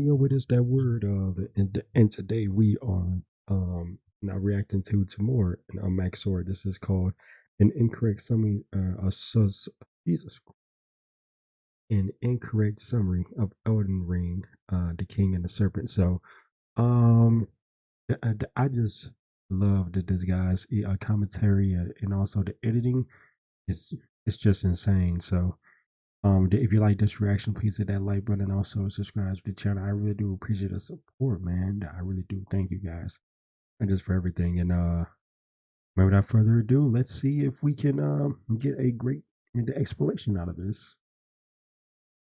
yo, what is that word? And today we are now reacting to more Max Sword. This is called an incorrect summary. Jesus, an incorrect summary of Elden Ring, the King and the Serpent. So, um, I just love that this guy's commentary and also the editing is it's just insane. So. If you like this reaction, please hit that like button and also subscribe to the channel. I really do appreciate the support, man. I really do. Thank you guys, and just for everything. And without further ado, let's see if we can get a great explanation out of this.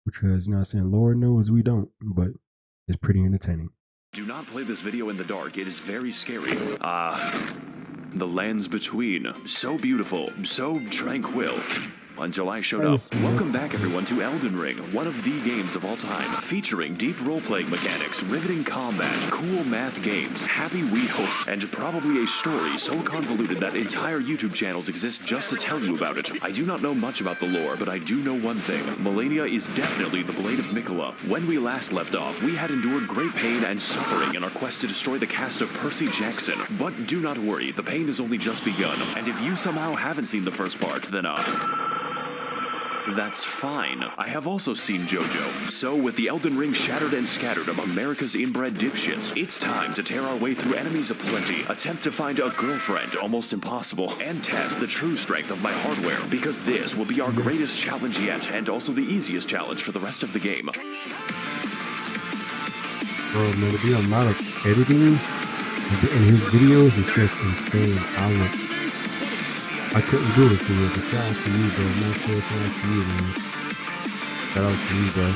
Because you know, what I'm saying, Lord knows we don't, but it's pretty entertaining. Do not play this video in the dark. It is very scary. The lands between. So beautiful, so tranquil. Until I showed up. Welcome back, everyone, to Elden Ring, one of the games of all time, featuring deep role-playing mechanics, riveting combat, cool math games, happy wheels, and probably a story so convoluted that entire YouTube channels exist just to tell you about it. I do not know much about the lore, but I do know one thing. Melania is definitely the Blade of Mikola. When we last left off, we had endured great pain and suffering in our quest to destroy the cast of Percy Jackson. But do not worry, the pain has only just begun, and if you somehow haven't seen the first part, then that's fine. I have also seen JoJo. So with the Elden Ring shattered and scattered among America's inbred dipshits, it's time to tear our way through enemies aplenty, attempt to find a girlfriend, almost impossible, and test the true strength of my hardware, because this will be our greatest challenge yet, and also the easiest challenge for the rest of the game. Bro, man, the amount of editing in his videos is just insane. I couldn't do it for you, but shout out to you, bro. Make sure it's out to you, man. Shout out to you, bro.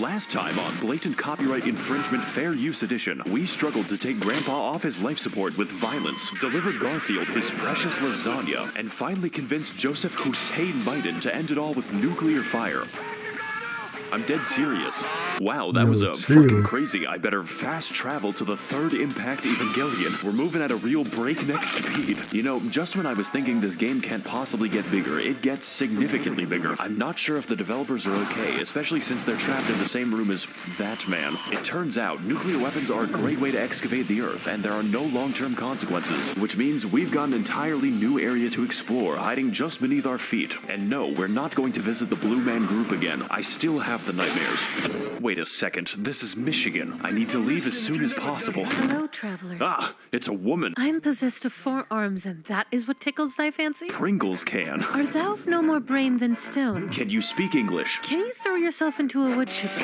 Last time on Blatant Copyright Infringement Fair Use Edition, we struggled to take Grandpa off his life support with violence, delivered Garfield his precious lasagna, and finally convinced Joseph Hussein Biden to end it all with nuclear fire. I'm dead serious. Wow, that was fucking crazy. I better fast travel to the third Impact Evangelion. We're moving at a real breakneck speed. You know, just when I was thinking this game can't possibly get bigger, it gets significantly bigger. I'm not sure if the developers are okay, especially since they're trapped in the same room as that man. It turns out nuclear weapons are a great way to excavate the Earth, and there are no long-term consequences, which means we've got an entirely new area to explore, hiding just beneath our feet. And no, we're not going to visit the Blue Man Group again. I still have the nightmares. Wait a second, this is Michigan. I need to leave as soon as possible. Hello, traveler. Ah, it's a woman. I am possessed of 4 arms, and that is what tickles thy fancy? Pringles can. Art thou of no more brain than stone? Can you speak English? Can you throw yourself into a wood chipper?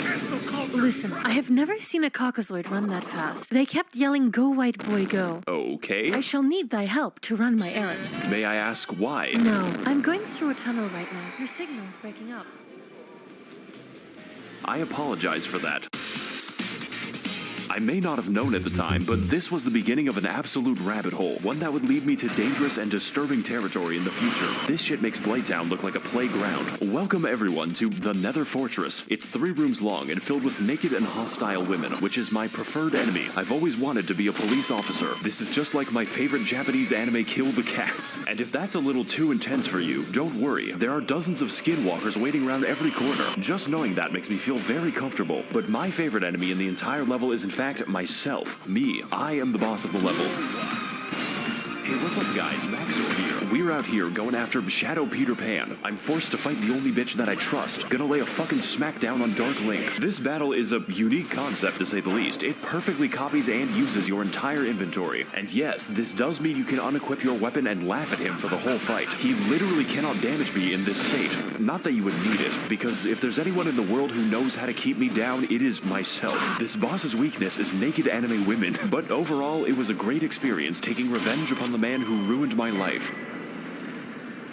Listen, I have never seen a caucasoid run that fast. They kept yelling, "Go, white boy, go." Okay. I shall need thy help to run my errands. May I ask why? No, I'm going through a tunnel right now. Your signal is breaking up. I apologize for that. I may not have known at the time, but this was the beginning of an absolute rabbit hole, one that would lead me to dangerous and disturbing territory in the future. This shit makes Blaytown look like a playground. Welcome everyone to the Nether Fortress. It's 3 rooms long and filled with naked and hostile women, which is my preferred enemy. I've always wanted to be a police officer. This is just like my favorite Japanese anime, Kill the Cats. And if that's a little too intense for you, don't worry. There are dozens of skinwalkers waiting around every corner. Just knowing that makes me feel very comfortable. But my favorite enemy in the entire level is in fact myself. Me. I am the boss of the level. Hey, what's up guys? Max over here. We're out here going after Shadow Peter Pan. I'm forced to fight the only bitch that I trust. Gonna lay a fucking smackdown on Dark Link. This battle is a unique concept to say the least. It perfectly copies and uses your entire inventory. And yes, this does mean you can unequip your weapon and laugh at him for the whole fight. He literally cannot damage me in this state. Not that you would need it, because if there's anyone in the world who knows how to keep me down, it is myself. This boss's weakness is naked anime women, but overall, it was a great experience taking revenge upon the man who ruined my life.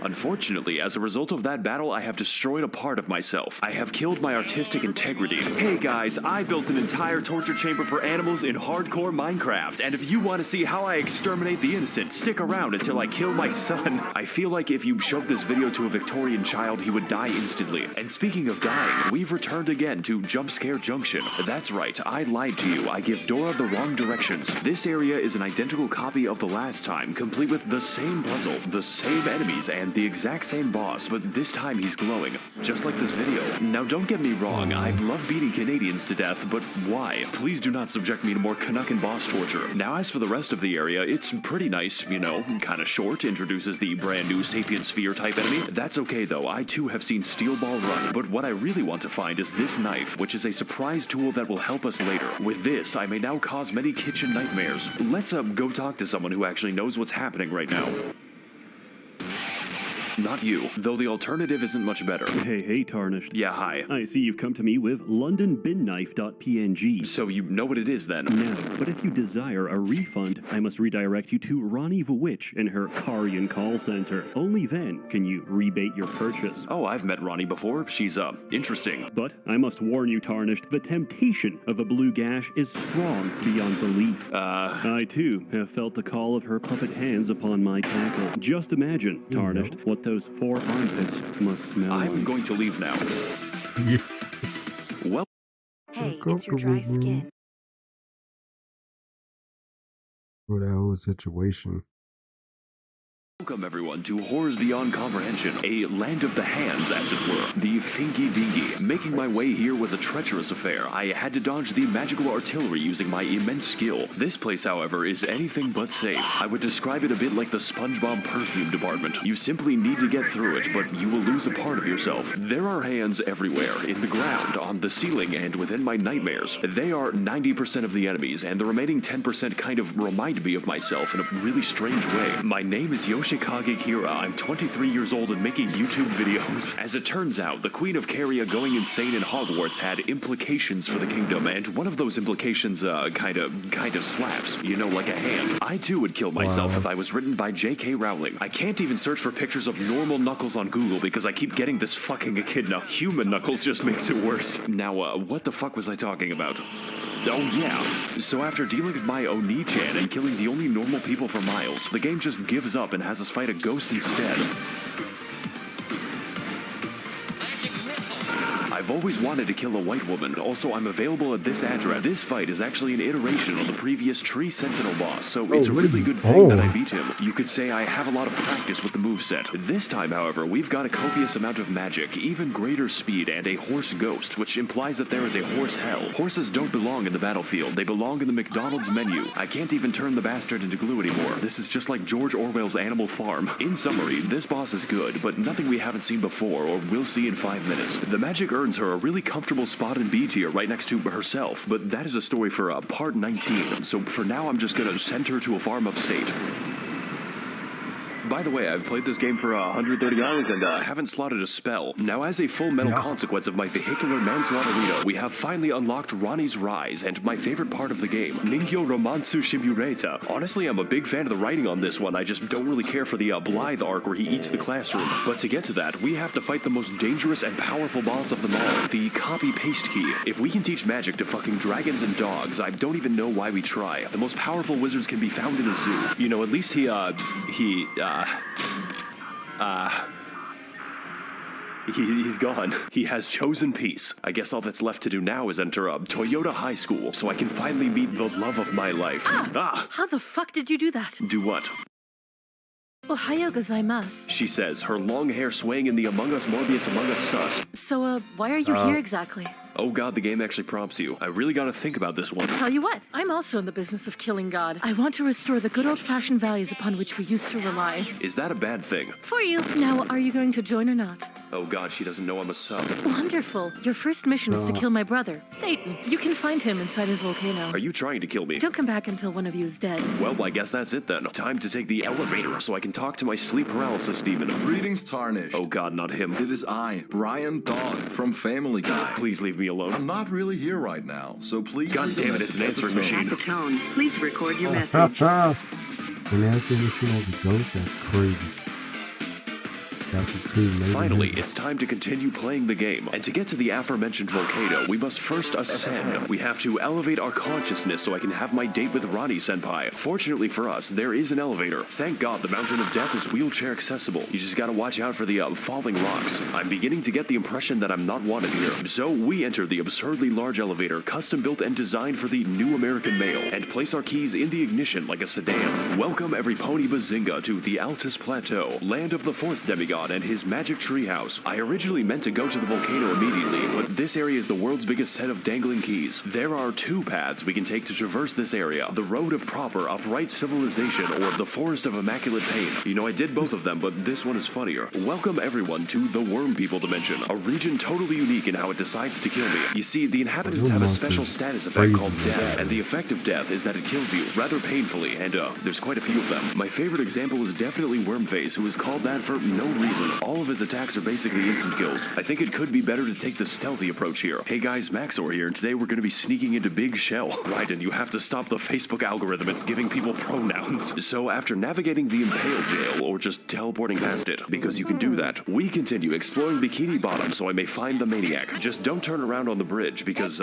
Unfortunately, as a result of that battle, I have destroyed a part of myself. I have killed my artistic integrity. Hey guys, I built an entire torture chamber for animals in hardcore Minecraft, and if you want to see how I exterminate the innocent, stick around until I kill my son. I feel like if you showed this video to a Victorian child, he would die instantly. And speaking of dying, we've returned again to Jump Scare Junction. That's right, I lied to you. I give Dora the wrong directions. This area is an identical copy of the last time, complete with the same puzzle, the same enemies, and the exact same boss, but this time he's glowing, just like this video. Now don't get me wrong, I love beating Canadians to death, but why? Please do not subject me to more Canuckin boss torture. Now as for the rest of the area, it's pretty nice, you know, kinda short, introduces the brand new Sapient Sphere type enemy. That's okay though, I too have seen Steel Ball run, but what I really want to find is this knife, which is a surprise tool that will help us later. With this, I may now cause many kitchen nightmares. Let's go talk to someone who actually knows what's happening right now. Not you, though the alternative isn't much better. Hey, Tarnished. Yeah, hi. I see you've come to me with LondonBinKnife.png. So you know what it is then? No, but if you desire a refund, I must redirect you to Ronnie the Witch in her Carian call center. Only then can you rebate your purchase. Oh, I've met Ronnie before. She's, interesting. But I must warn you, Tarnished, the temptation of a blue gash is strong beyond belief. I too have felt the call of her puppet hands upon my tackle. Just imagine, Tarnished, what those 4 armpits must smell I'm like. going to leave now. Well, Hey, it's your dry skin. For that whole situation. welcome everyone to Horrors Beyond Comprehension, a land of the hands, as it were. The Finky Dinky. Making my way here was a treacherous affair. I had to dodge the magical artillery using my immense skill. This place, however, is anything but safe. I would describe it a bit like the SpongeBob perfume department. You simply need to get through it, but you will lose a part of yourself. There are hands everywhere, in the ground, on the ceiling, and within my nightmares. They are 90% of the enemies, and the remaining 10% kind of remind me of myself in a really strange way. My name is Yoshikage Kira. I'm 23 years old and making YouTube videos. As it turns out, the Queen of Caria going insane in Hogwarts had implications for the kingdom, and one of those implications, kind of slaps. You know, like a hand. I too would kill myself if I was written by J.K. Rowling. I can't even search for pictures of normal Knuckles on Google because I keep getting this fucking echidna. Human Knuckles just makes it worse. Now, what the fuck was I talking about? Oh yeah, so after dealing with my Oni-chan and killing the only normal people for miles, the game just gives up and has us fight a ghost instead. I've always wanted to kill a white woman. Also, I'm available at this address. This fight is actually an iteration on the previous Tree Sentinel boss, so it's a really good thing that I beat him. You could say I have a lot of practice with the moveset. This time, however, we've got a copious amount of magic, even greater speed, and a horse ghost, which implies that there is a horse hell. Horses don't belong in the battlefield. They belong in the McDonald's menu. I can't even turn the bastard into glue anymore. This is just like George Orwell's Animal Farm. In summary, this boss is good, but nothing we haven't seen before or will see in 5 minutes. The magic earns her a really comfortable spot in B tier right next to herself, but that is a story for part 19, so for now I'm just gonna send her to a farm upstate. By the way, I've played this game for 130 hours and haven't slotted a spell. Now, as a full metal consequence of my vehicular manslaughterito, we have finally unlocked Ronnie's Rise, and my favorite part of the game, Ningyo Romansu Shimureta. Honestly, I'm a big fan of the writing on this one. I just don't really care for the Blythe arc where he eats the classroom. But to get to that, we have to fight the most dangerous and powerful boss of them all, the copy-paste key. If we can teach magic to fucking dragons and dogs, I don't even know why we try. The most powerful wizards can be found in a zoo. You know, at least he's gone. He has chosen peace. I guess all that's left to do now is enter Toyota High School so I can finally meet the love of my life. How the fuck did you do that? Do what? Ohayo gozaimasu. She says, her long hair swaying in the Among Us Morbius Among Us sus. So, why are you here exactly? Oh god, the game actually prompts you. I really gotta think about this one. Tell you what, I'm also in the business of killing God. I want to restore the good old-fashioned values upon which we used to rely. Is that a bad thing? For you. Now, are you going to join or not? Oh god, she doesn't know I'm a sub. Wonderful. Your first mission is to kill my brother, Satan. You can find him inside his volcano. Are you trying to kill me? Don't come back until one of you is dead. Well, I guess that's it then. Time to take the elevator so I can talk to my sleep paralysis demon. Greetings, Tarnished. Oh god, not him. It is I, Brian Dog, from Family Guy. Please leave me alone. I'm not really here right now, so please... God damn it, it's an answering machine. At the tone, please record your message. An answering machine as a ghost? That's crazy. Chapter 2, maybe. Finally, it's time to continue playing the game, and to get to the aforementioned volcano, we must first ascend. We have to elevate our consciousness so I can have my date with Ronnie Senpai. Fortunately for us, there is an elevator. Thank God the Mountain of Death is wheelchair accessible. You just gotta watch out for the falling rocks. I'm beginning to get the impression that I'm not wanted here. So we enter the absurdly large elevator, custom built and designed for the new American male, and place our keys in the ignition like a sedan. Welcome every pony bazinga to the Altus Plateau, land of the fourth demigod and his magic treehouse. I originally meant to go to the volcano immediately, but this area is the world's biggest set of dangling keys. There are two paths we can take to traverse this area: the road of proper, upright civilization, or the forest of immaculate pain. You know, I did both of them, but this one is funnier. Welcome everyone to the Worm People Dimension, a region totally unique in how it decides to kill me. You see, the inhabitants have a special status effect called death, and the effect of death is that it kills you rather painfully, and there's quite a few of them. My favorite example is definitely Wormface, who is called that for no reason. All of his attacks are basically instant kills. I think it could be better to take the stealthy approach here. Hey guys, Maxor here, and today we're going to be sneaking into Big Shell. Right, and you have to stop the Facebook algorithm. It's giving people pronouns. So after navigating the Impale Jail, or just teleporting past it, because you can do that, we continue exploring Bikini Bottom so I may find the maniac. Just don't turn around on the bridge, because,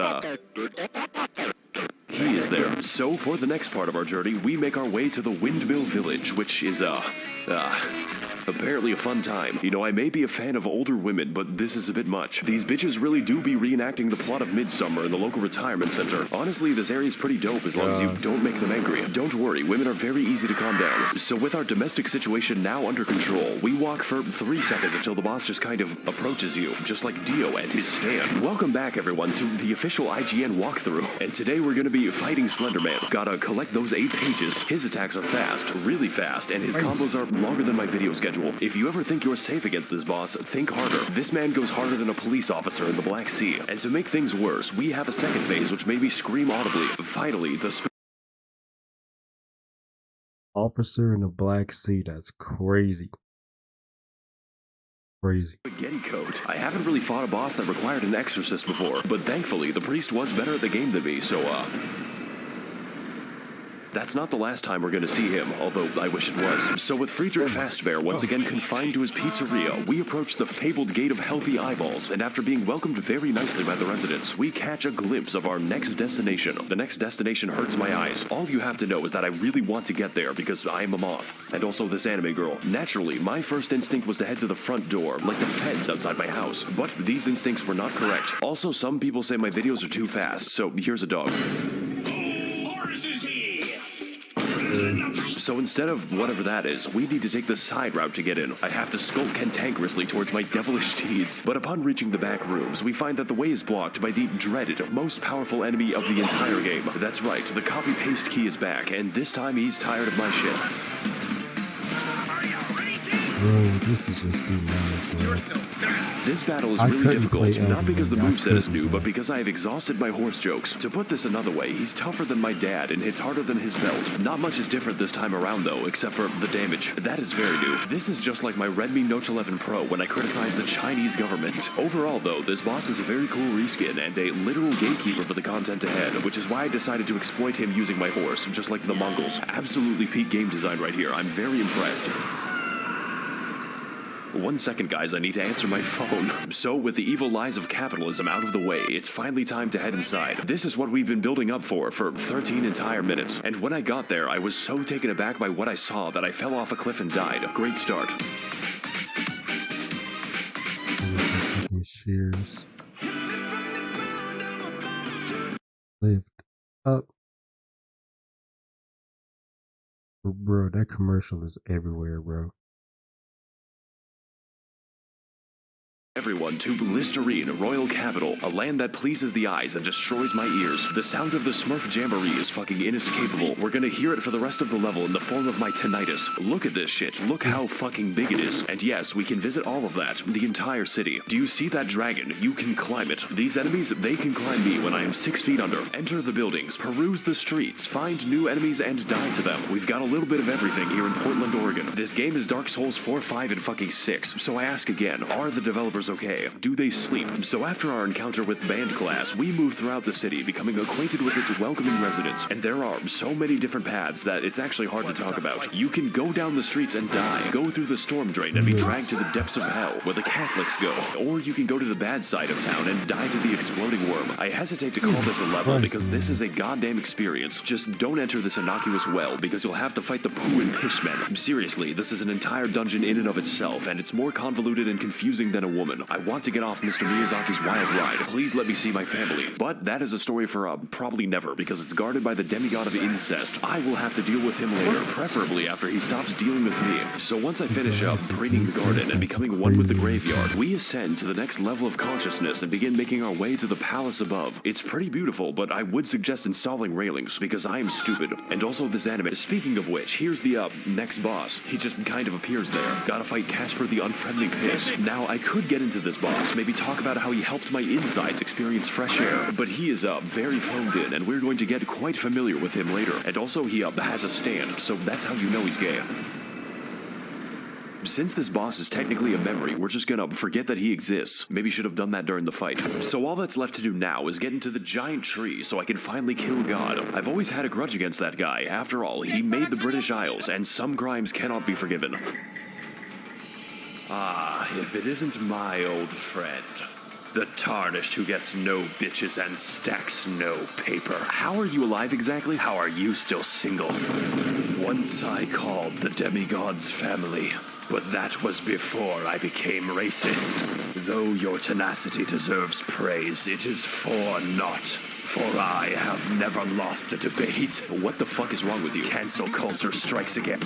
he is there. So for the next part of our journey, we make our way to the Windmill Village, which is, apparently a fun time. You know, I may be a fan of older women, but this is a bit much. These bitches really do be reenacting the plot of Midsummer in the local retirement center. Honestly, this area is pretty dope as long as you don't make them angry. Don't worry, women are very easy to calm down. So with our domestic situation now under control, we walk for 3 seconds until the boss just kind of approaches you, just like Dio and his stand. Welcome back, everyone, to the official IGN walkthrough. And today we're gonna be fighting Slenderman. Gotta collect those 8 pages. His attacks are fast, really fast, and his combos are longer than my video schedule. If you ever think you're safe against this boss, think harder. This man goes harder than a police officer in the Black Sea. And to make things worse, we have a second phase which made me scream audibly. Finally, the Officer in the Black Sea, that's crazy. Crazy. spaghetti coat. I haven't really fought a boss that required an exorcist before, but thankfully the priest was better at the game than me, so that's not the last time we're going to see him, although I wish it was. So with Friedrich Fastbear once again confined to his pizzeria, we approach the fabled Gate of Healthy Eyeballs, and after being welcomed very nicely by the residents, we catch a glimpse of our next destination. The next destination hurts my eyes. All you have to know is that I really want to get there because I am a moth. And also this anime girl. Naturally, my first instinct was to head to the front door, like the feds outside my house. But these instincts were not correct. Also, some people say my videos are too fast, so here's a dog. So instead of whatever that is, we need to take the side route to get in. I have to skulk cantankerously towards my devilish deeds. But upon reaching the back rooms, we find that the way is blocked by the dreaded, most powerful enemy of the entire game. That's right, the copy-paste key is back, and this time he's tired of my shit. Bro, this is just too loud, bro. This battle is I really couldn't difficult, play not because the Elden. I moveset is couldn't, new, bro. but because I have exhausted my horse jokes. To put this another way, he's tougher than my dad and hits harder than his belt. Not much is different this time around, though, except for the damage. That is very new. This is just like my Redmi Note 11 Pro when I criticized the Chinese government. Overall, though, this boss is a very cool reskin and a literal gatekeeper for the content ahead, which is why I decided to exploit him using my horse, just like the Mongols. Absolutely peak game design right here. I'm very impressed. 1 second, guys, I need to answer my phone. So, with the evil lies of capitalism out of the way, it's finally time to head inside. This is what we've been building up for 13 entire minutes. And when I got there, I was so taken aback by what I saw that I fell off a cliff and died. Great start. Shears. Lift up. Bro, that commercial is everywhere, bro. Everyone to Listerine, Royal Capital, a land that pleases the eyes and destroys my ears. The sound of the Smurf Jamboree is fucking inescapable. We're gonna hear it for the rest of the level in the form of my tinnitus. Look at this shit. Look how fucking big it is. And yes, we can visit all of that, the entire city. Do you see that dragon? You can climb it. These enemies, they can climb me when I am 6 feet under. Enter the buildings, peruse the streets, find new enemies and die to them. We've got a little bit of everything here in Portland, Oregon. This game is Dark Souls 4, 5, and fucking 6. So I ask again, are the developers characters okay? Do they sleep? So after our encounter with band class, we move throughout the city, becoming acquainted with its welcoming residents. And there are so many different paths that it's actually hard to talk about. You can go down the streets and die, go through the storm drain and be dragged to the depths of hell, where the Catholics go. Or you can go to the bad side of town and die to the exploding worm. I hesitate to call this a level because this is a goddamn experience. Just don't enter this innocuous well, because you'll have to fight the poo and piss men. Seriously, this is an entire dungeon in and of itself, and it's more convoluted and confusing than a woman. I want to get off Mr. Miyazaki's wild ride. Please let me see my family. But that is a story for probably never, because it's guarded by the demigod of incest. I will have to deal with him later, preferably after he stops dealing with me. So once I finish up preening the garden and becoming one with the graveyard, we ascend to the next level of consciousness and begin making our way to the palace above. It's pretty beautiful, but I would suggest installing railings, because I am stupid. And also this anime. Speaking of which, here's the next boss. He just kind of appears there. Gotta fight Casper the Unfriendly Piss. Now, I could get into this boss, maybe talk about how he helped my insides experience fresh air, but he is very phoned in, and we're going to get quite familiar with him later. And also, he has a stand, so that's how you know he's gay. Since this boss is technically a memory, we're just gonna forget that he exists. Maybe should have done that during the fight. So all that's left to do now is get into the giant tree so I can finally kill God. I've always had a grudge against that guy. After all, he made the British Isles, and some crimes cannot be forgiven. Ah, if it isn't my old friend, the Tarnished who gets no bitches and stacks no paper. How are you alive exactly? How are you still single? Once I called the demigod's family, but that was before I became racist. Though your tenacity deserves praise, it is for naught. For I have never lost a debate. What the fuck is wrong with you? Cancel culture strikes again.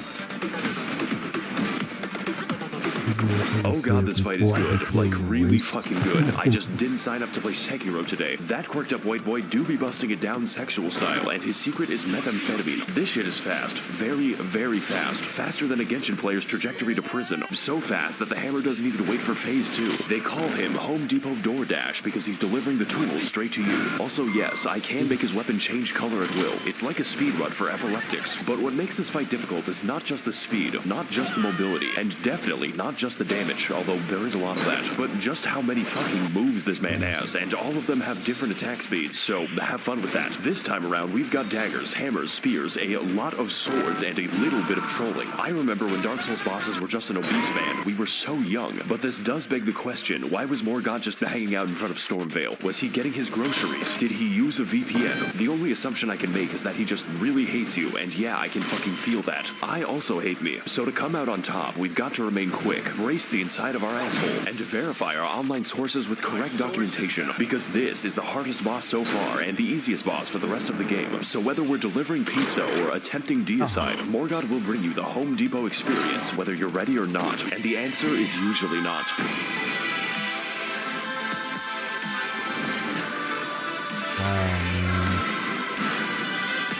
Oh god, this fight is good. Like, really fucking good. I just didn't sign up to play Sekiro today. That quirked up white boy do be busting it down sexual style, and his secret is methamphetamine. This shit is fast. Very, very fast. Faster than a Genshin player's trajectory to prison. So fast that the hammer doesn't even wait for phase 2. They call him Home Depot DoorDash because he's delivering the tools straight to you. Also, yes, I can make his weapon change color at will. It's like a speed run for epileptics. But what makes this fight difficult is not just the speed, not just the mobility, and definitely not just the damage, although there is a lot of that, but just how many fucking moves this man has, and all of them have different attack speeds, so have fun with that. This time around, we've got daggers, hammers, spears, a lot of swords, and a little bit of trolling. I remember when Dark Souls bosses were just an obese man. We were so young, but this does beg the question, why was Morgott just hanging out in front of Stormvale? Was he getting his groceries? Did he use a VPN? The only assumption I can make is that he just really hates you, and yeah, I can fucking feel that. I also hate me, so to come out on top, we've got to remain quick, brace the inside of our asshole, and to verify our online sources with correct documentation, because this is the hardest boss so far and the easiest boss for the rest of the game. So whether we're delivering pizza or attempting deicide, Morgott will bring you the Home Depot experience, whether you're ready or not, and the answer is usually not.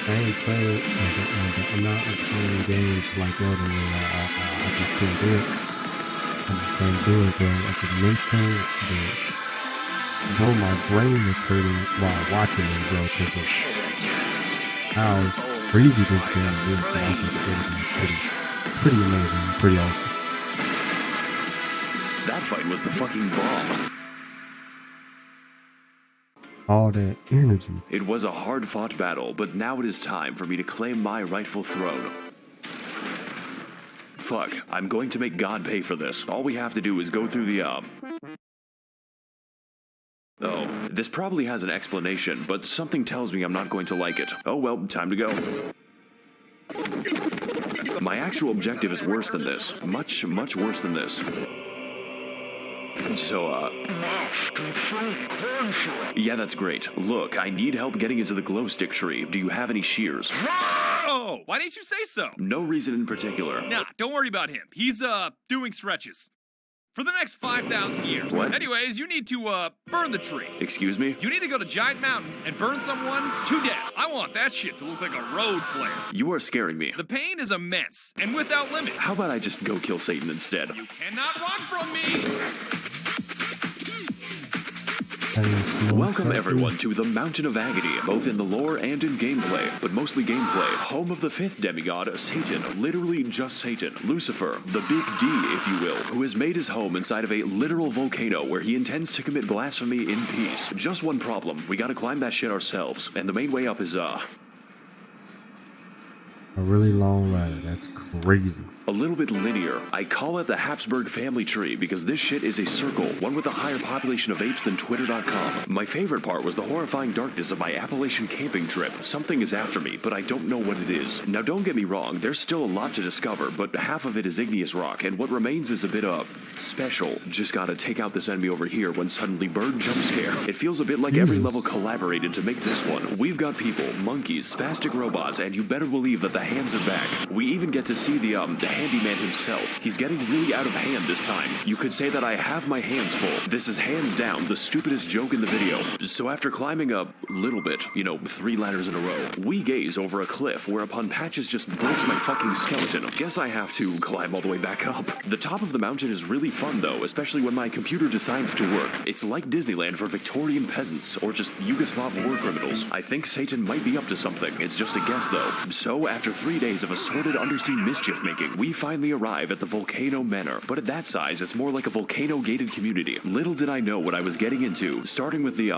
I ain't playing, I'm not playing games like Elden. I just can't do it. I just can't do it, bro. Like the mental, bro, my brain is hurting while watching it, bro, because of how crazy this game is. So I think pretty amazing, pretty awesome. That fight was the fucking bomb. All that energy. It was a hard-fought battle, but now it is time for me to claim my rightful throne. Fuck, I'm going to make God pay for this. All we have to do is go through the, Oh, this probably has an explanation, but something tells me I'm not going to like it. Oh well, time to go. My actual objective is worse than this. Much, much worse than this. So, yeah, that's great. Look, I need help getting into the glow stick tree. Do you have any shears? Oh, why didn't you say so? No reason in particular. Nah, don't worry about him. He's, doing stretches. For the next 5,000 years. What? Anyways, you need to, burn the tree. Excuse me? You need to go to Giant Mountain and burn someone to death. I want that shit to look like a road flare. You are scaring me. The pain is immense, and without limit. How about I just go kill Satan instead? You cannot run from me! Welcome everyone to the Mountain of Agony, both in the lore and in gameplay, but mostly gameplay. Home of the fifth demigod, Satan, literally just Satan, Lucifer, the big D, if you will, who has made his home inside of a literal volcano where he intends to commit blasphemy in peace. Just one problem, we gotta climb that shit ourselves, and the main way up is, a really long ladder. That's crazy. a little bit linear. I call it the Habsburg family tree because this shit is a circle, one with a higher population of apes than Twitter.com. My favorite part was the horrifying darkness of my Appalachian camping trip. Something is after me, but I don't know what it is. Now don't get me wrong, there's still a lot to discover, but half of it is igneous rock, and what remains is a bit of special. Just gotta take out this enemy over here when suddenly bird jump scare. It feels a bit like every level collaborated to make this one. We've got people, monkeys, spastic robots, and you better believe that the hands are back. We even get to see the handyman himself. He's getting really out of hand this time. You could say that I have my hands full. This is hands down the stupidest joke in the video. So after climbing a little bit, 3 ladders in a row, we gaze over a cliff whereupon Patches just breaks my fucking skeleton. Guess I have to climb all the way back up. The top of the mountain is really fun though, especially when my computer decides to work. It's like Disneyland for Victorian peasants, or just Yugoslav war criminals. I think Satan might be up to something. It's just a guess though. So after 3 days of assorted undersea mischief making, we finally arrive at the Volcano Manor. But at that size, it's more like a volcano-gated community. Little did I know what I was getting into, starting with the,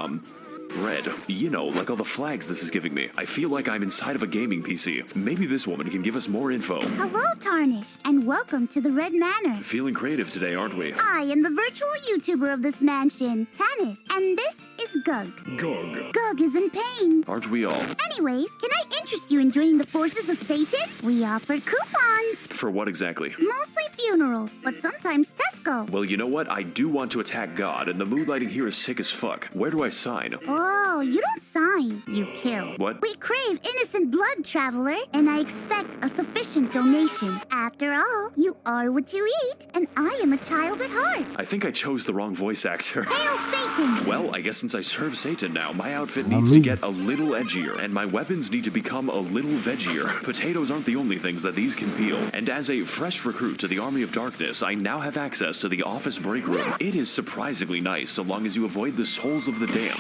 red. Like all the flags this is giving me. I feel like I'm inside of a gaming PC. Maybe this woman can give us more info. Hello, Tarnished, and welcome to the Red Manor. Feeling creative today, aren't we? I am the virtual YouTuber of this mansion, Tanith, and this is Gug. Gug. Gug is in pain. Aren't we all? Anyways, can I interest you in joining the forces of Satan? We offer coupons. For what exactly? Mostly funerals, but sometimes Tesco. Well, you know what? I do want to attack God, and the mood lighting here is sick as fuck. Where do I sign? Oh, you don't sign, you kill. What? We crave innocent blood, traveler, and I expect a sufficient donation. After all, you are what you eat, and I am a child at heart. I think I chose the wrong voice actor. Hail Satan! Well, I guess since I serve Satan now, my outfit needs to get a little edgier, and my weapons need to become a little veggier. Potatoes aren't the only things that these can peel, and as a fresh recruit to the Army of Darkness, I now have access to the office break room. It is surprisingly nice, so long as you avoid the souls of the damned.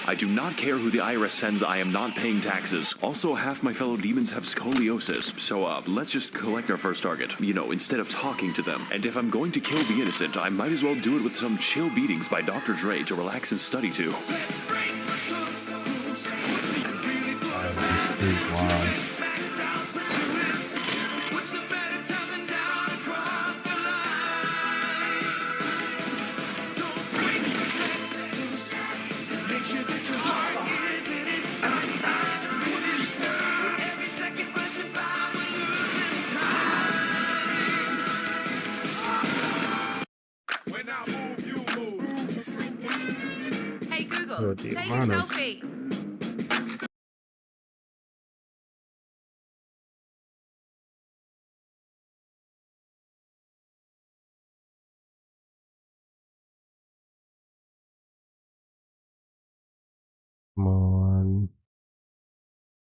I do not care who the IRS sends, I am not paying taxes. Also, half my fellow demons have scoliosis, so let's just collect our first target, instead of talking to them. And if I'm going to kill the innocent, I might as well do it with some chill beatings by Dr. Dre to relax and study to. Hey Google, take a selfie. Come on.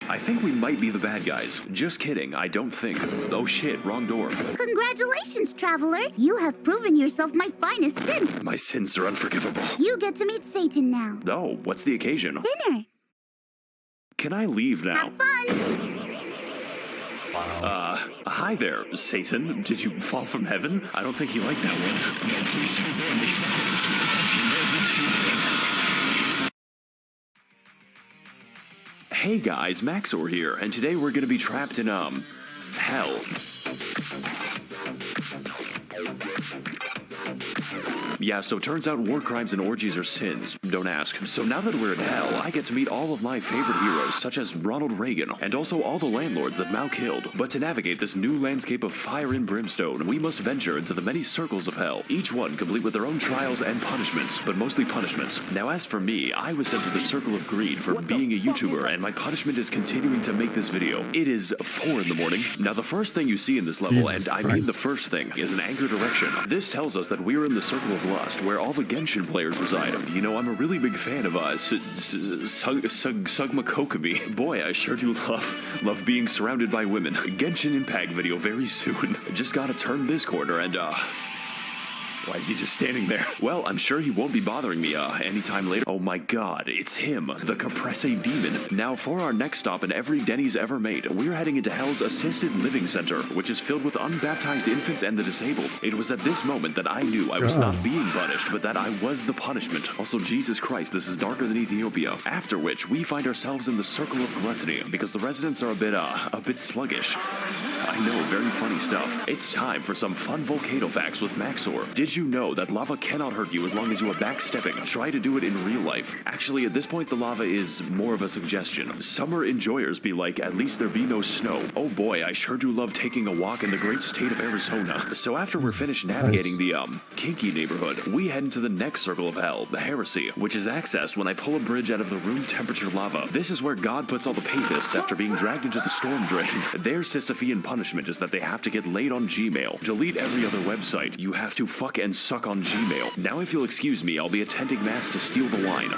I think we might be the bad guys. Just kidding, I don't think. Oh shit, wrong door. Congratulations, traveler. You have proven yourself my finest sin. My sins are unforgivable. You get to meet Satan now. Oh, what's the occasion? Dinner. Can I leave now? Have fun. Hi there, Satan. Did you fall from heaven? I don't think you liked that one. Hey guys, Maxor here, and today we're gonna be trapped in, hell. Yeah, so turns out war crimes and orgies are sins. Don't ask. So now that we're in hell, I get to meet all of my favorite heroes, such as Ronald Reagan, and also all the landlords that Mao killed. But to navigate this new landscape of fire and brimstone, we must venture into the many circles of hell, each one complete with their own trials and punishments, but mostly punishments. Now as for me, I was sent to the circle of greed for being a YouTuber, and my punishment is continuing to make this video. It is 4 in the morning. Now the first thing you see in this level, and I mean the first thing, is an anchor direction. This tells us that we're in the circle of lust, where all the Genshin players reside. I'm a really big fan of Sugma Kokomi. Boy, I sure do love being surrounded by women. Genshin Impact video very soon. Just gotta turn this corner and Why is he just standing there? Well, I'm sure he won't be bothering me, anytime later. Oh my god, it's him, the Caprese Demon. Now, for our next stop in every Denny's ever made, we're heading into Hell's Assisted Living Center, which is filled with unbaptized infants and the disabled. It was at this moment that I knew I was not being punished, but that I was the punishment. Also, Jesus Christ, this is darker than Ethiopia. After which, we find ourselves in the circle of gluttony, because the residents are a bit sluggish. I know, very funny stuff. It's time for some fun volcano facts with Maxor. Did you know that lava cannot hurt you as long as you are backstepping? Try to do it in real life. Actually, at this point, the lava is more of a suggestion. Summer enjoyers be like, at least there be no snow. Oh boy, I sure do love taking a walk in the great state of Arizona. So after we're finished navigating the, kinky neighborhood, we head into the next circle of hell, the heresy, which is accessed when I pull a bridge out of the room temperature lava. This is where God puts all the papists after being dragged into the storm drain. Their Sisyphean punishment is that they have to get laid on Gmail. Delete every other website. You have to fuck and suck on Gmail. Now if you'll excuse me, I'll be attending mass to steal the wine.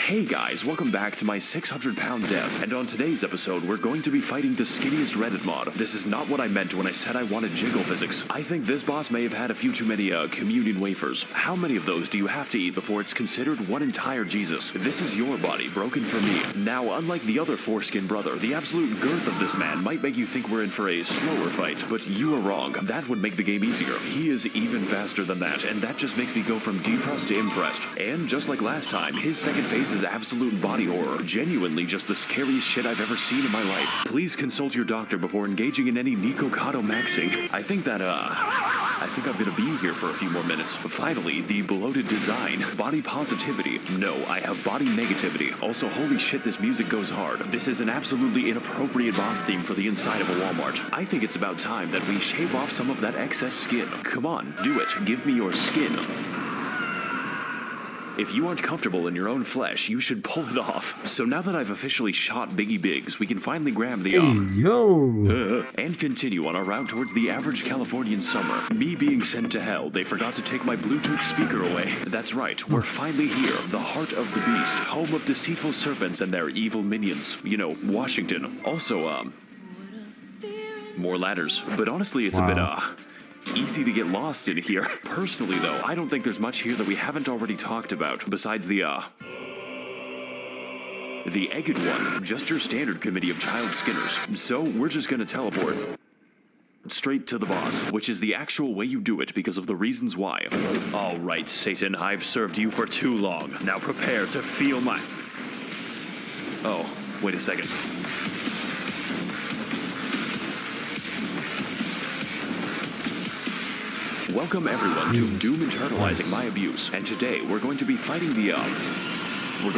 Hey guys, welcome back to my 600-pound death, and on today's episode, we're going to be fighting the skinniest Reddit mod. This is not what I meant when I said I wanted jiggle physics. I think this boss may have had a few too many, communion wafers. How many of those do you have to eat before it's considered one entire Jesus? This is your body, broken for me. Now, unlike the other foreskin brother, the absolute girth of this man might make you think we're in for a slower fight, but you are wrong. That would make the game easier. He is even faster than that, and that just makes me go from depressed to impressed. And just like last time, his second phase is absolute body horror. Genuinely just the scariest shit I've ever seen in my life. Please consult your doctor before engaging in any Nikocado maxing. I think I'm gonna be here for a few more minutes. Finally, the bloated design. Body positivity. No, I have body negativity. Also, holy shit, this music goes hard. This is an absolutely inappropriate boss theme for the inside of a Walmart. I think it's about time that we shave off some of that excess skin. Come on, do it. Give me your skin. If you aren't comfortable in your own flesh, you should pull it off. So now that I've officially shot Biggie Biggs, we can finally grab the and continue on our route towards the average Californian summer. Me being sent to hell, they forgot to take my Bluetooth speaker away. That's right, we're finally here, the heart of the beast, home of deceitful serpents and their evil minions. You know, Washington. Also, more ladders. But honestly, it's a bit, easy to get lost in here. Personally, though, I don't think there's much here that we haven't already talked about, besides the Egged One, just your standard committee of child skinners. So, we're just gonna teleport straight to the boss, which is the actual way you do it because of the reasons why. All right, Satan, I've served you for too long. Now prepare to feel my... Oh, wait a second. Welcome everyone to Doom Internalizing My Abuse, and today we're going to be fighting the, we're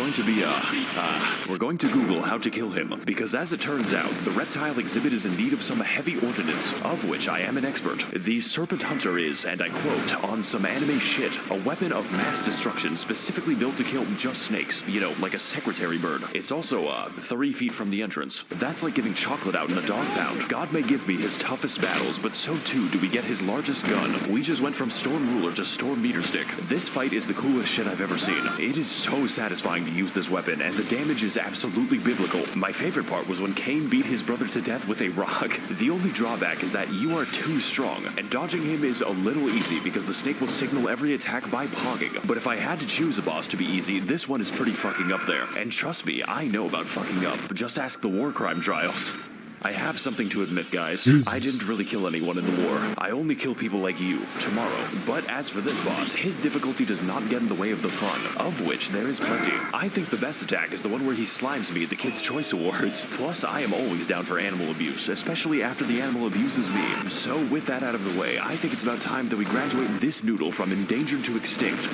going to Google how to kill him, because as it turns out, the reptile exhibit is in need of some heavy ordnance, of which I am an expert. The Serpent Hunter is, and I quote, on some anime shit, a weapon of mass destruction specifically built to kill just snakes, you know, like a secretary bird. It's also, 3 feet from the entrance. That's like giving chocolate out in a dog pound. God may give me his toughest battles, but so too do we get his largest gun. We just went from Storm Ruler to Storm Meter Stick. This fight is the coolest shit I've ever seen. It is so satisfying to use this weapon, and the damage is absolutely biblical. My favorite part was when Cain beat his brother to death with a rock. The only drawback is that you are too strong, and dodging him is a little easy because the snake will signal every attack by pogging. But if I had to choose a boss to be easy, this one is pretty fucking up there. And trust me, I know about fucking up. Just ask the war crime trials. I have something to admit, guys. I didn't really kill anyone in the war. I only kill people like you, tomorrow. But as for this boss, his difficulty does not get in the way of the fun, of which there is plenty. I think the best attack is the one where he slimes me at the Kids' Choice Awards. Plus, I am always down for animal abuse, especially after the animal abuses me. So with that out of the way, I think it's about time that we graduate this noodle from endangered to extinct.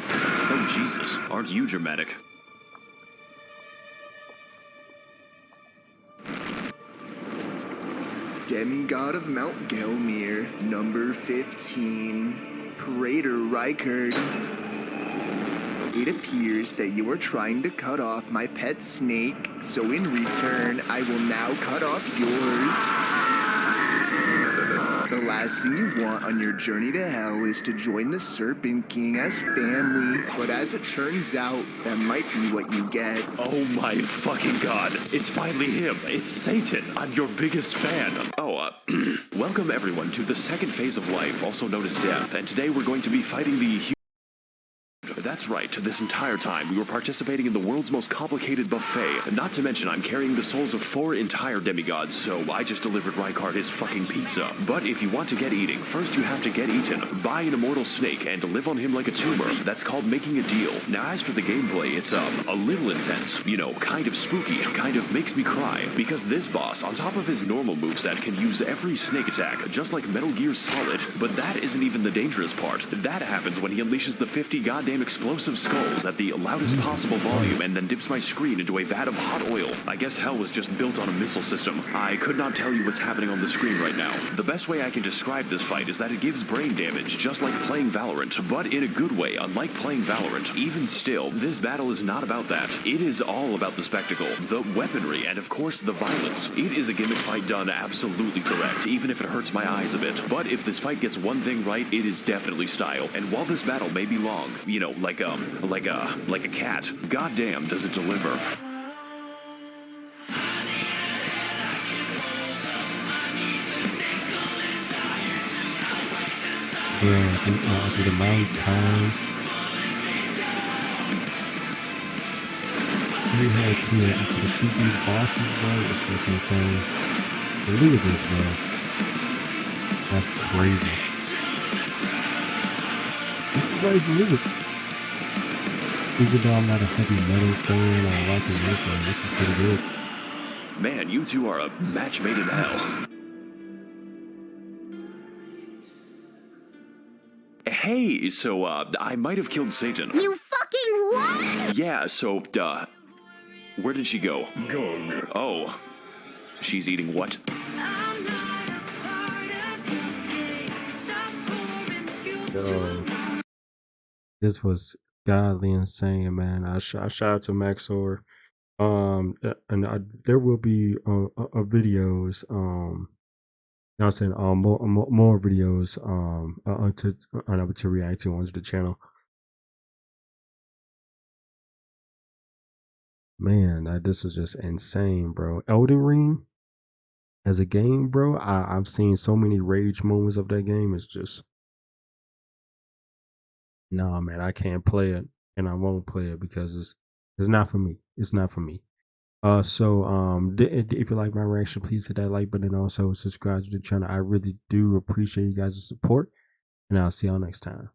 Oh Jesus, aren't you dramatic? Demigod of Mount Gelmir, number 15, Praetor Rykard. It appears that you are trying to cut off my pet snake, so in return, I will now cut off yours. The last thing you want on your journey to hell is to join the Serpent King as family. But as it turns out, that might be what you get. Oh my fucking god. It's finally him. It's Satan. I'm your biggest fan. Welcome everyone to the second phase of life, also known as death. And today we're going to be fighting the... That's right, this entire time we were participating in the world's most complicated buffet. Not to mention I'm carrying the souls of 4 entire demigods, so I just delivered Rykard his fucking pizza. But if you want to get eating, first you have to get eaten. Buy an immortal snake and live on him like a tumor. That's called making a deal. Now as for the gameplay, it's a little intense. You know, kind of spooky, kind of makes me cry. Because this boss, on top of his normal moveset, can use every snake attack, just like Metal Gear Solid. But that isn't even the dangerous part. That happens when he unleashes the 50 goddamn explosive skulls at the loudest possible volume and then dips my screen into a vat of hot oil. I guess hell was just built on a missile system. I could not tell you what's happening on the screen right now. The best way I can describe this fight is that it gives brain damage, just like playing Valorant, but in a good way, unlike playing Valorant. Even still, this battle is not about that. It is all about the spectacle, the weaponry, and of course the violence. It is a gimmick fight done absolutely correct, even if it hurts my eyes a bit. But if this fight gets one thing right, it is definitely style. And while this battle may be long, you know, like a cat. Goddamn, does it deliver. Yeah, the amount of times we had to defeat these bosses, bro, it's just insane. But look at this, bro. That's crazy. This is nice music. Even though I'm not a heavy metal fan or rock and roll fan, this is pretty good. Man, you two are a match made in hell. Hey, so, I might have killed Satan. You fucking what? Yeah, so, where did she go? Gong. Oh. She's eating what? Yo, this was godly insane, man. I shout out to Maxor. There will be videos. I'm saying more videos to react to onto the channel. Man, this is just insane, bro. Elden Ring as a game, bro. I've seen so many rage moments of that game. It's just, nah, man, I can't play it, and I won't play it because it's not for me. It's not for me. If you like my reaction, please hit that like button and also subscribe to the channel. I really do appreciate you guys' support, and I'll see y'all next time.